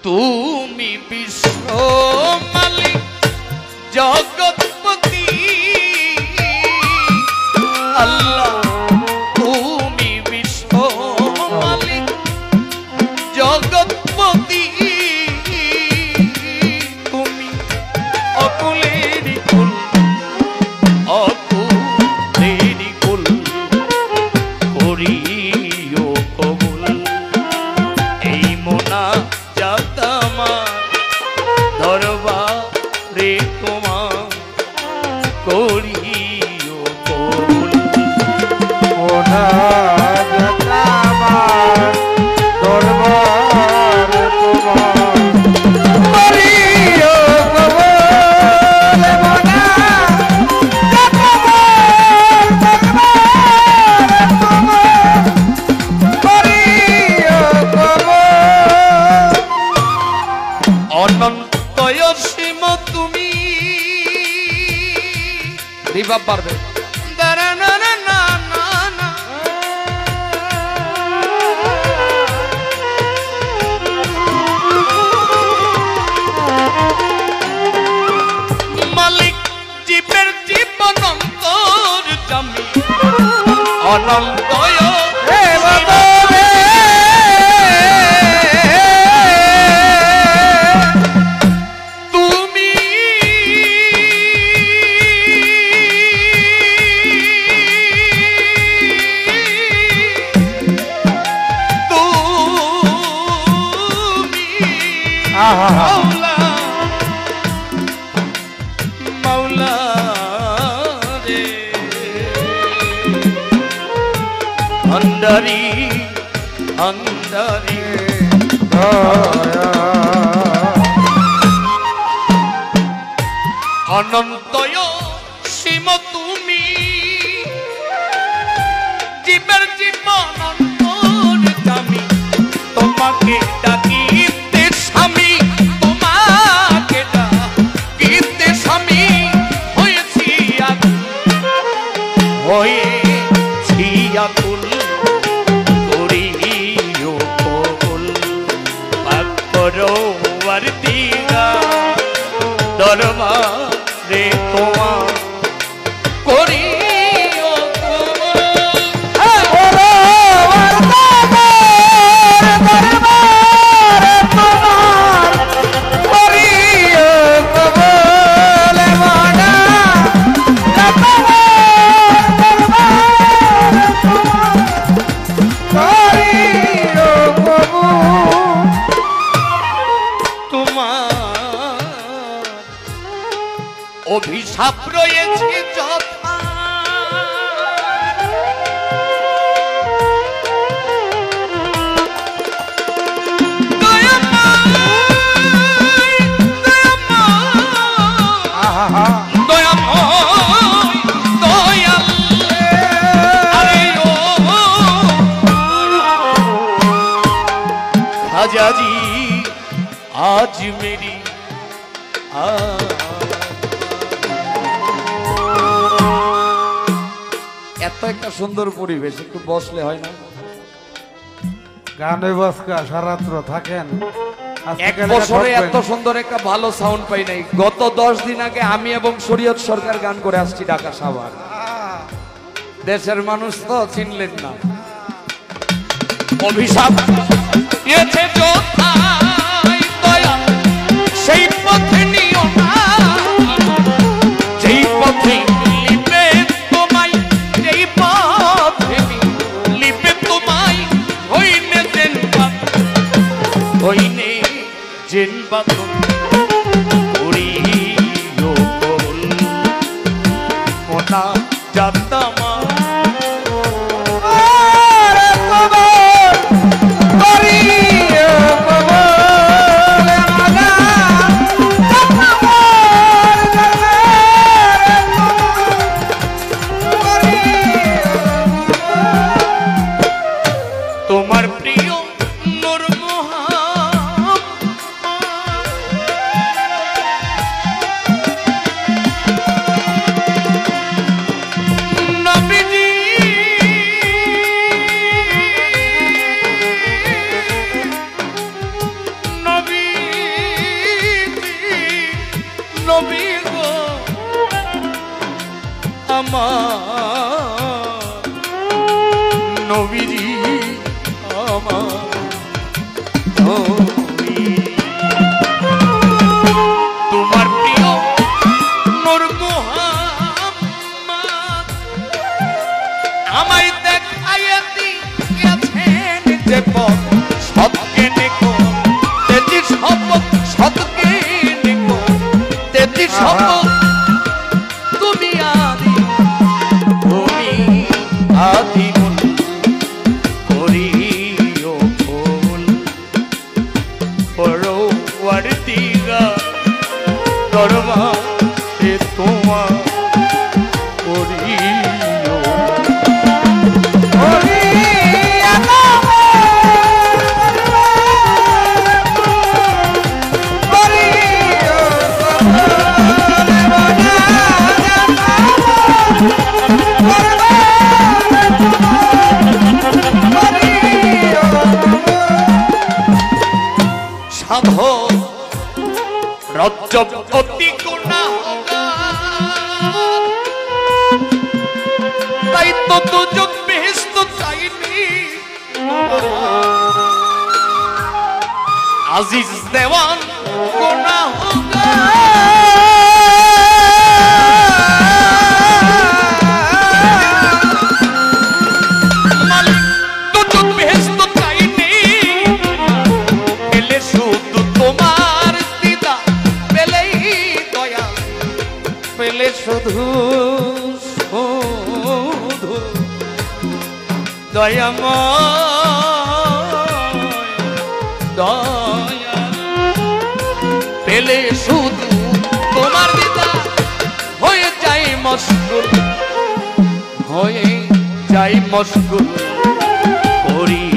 তুমি বিশ্ব মালিক জগৎপতি আল্লাহ তুমি বিশ্ব মালিক জগৎপতি তুমি অকুলের কুল অকুলের কুল করিও কবুল এই মোনা জাতামা দরবারে তোমার করিও কবুল মোনা জাতামা দরবারে তোমার করিও কবুল মোনা জাতামা দরবারে তোমার করিও কবুল অনন্তয় সীম তুমি রিভাব পারবে মালিক জীবের জীবন অন্তর জামি অনন্তয় মৌলা মৌলা রে অন্দরি অন্দরি অনন্তয় সীম তুমি জীবের জীবন অন্তর জামি তোমাকে ডাকিতে স্বামী তোমাকে ডাকিতে স্বামী হয়েছি আকুল হয়েছি আকুল করিও কবুল পাক করো ওয়ার্দিগা দরবারে তোমার করিও কবুল অভিশাপ রয়েছে যথা খাজাজি আজ মেরি এত একটা সুন্দর পরিবেশ একটু বসলে হয় না গানে বসকা সারাত্র থাকেন এক বছরে এত সুন্দর একটা ভালো সাউন্ড পাই নাই গত 10 দিন আগে আমি এবং শরীয়ত সরকার গান করে আসছি ঢাকা সাভার দেশের মানুষ তো চিনলেন না অভিশাপ দিয়েছে যোদ্ধাই দয়া সেই পথে নিও না যেই পথে লিপে তোমায় যেই পথে লিপে তোমায় হইনে জেনবা হইনে জেনবা করিও কবুল মোনা জাতামা তোমার প্রিয় নূর মোহাম্মদ ওয়ার্দিগা দরবারে তোমার করিও সাধো রজ্জপতি গুনাহগার তাই তো দুজক বেহেশত চাইনি আজিজ দেওয়ান গুনাহগার মালিক দুজক বেহেশত চাইনি পেলে শুধু তোমার দিদা পেলেই দয়া পেলে শুধু শুধু দয়া পেলে শুধু তোমার দিদা হয়ে যাই মশগুল হয়ে যাই মশগুল করি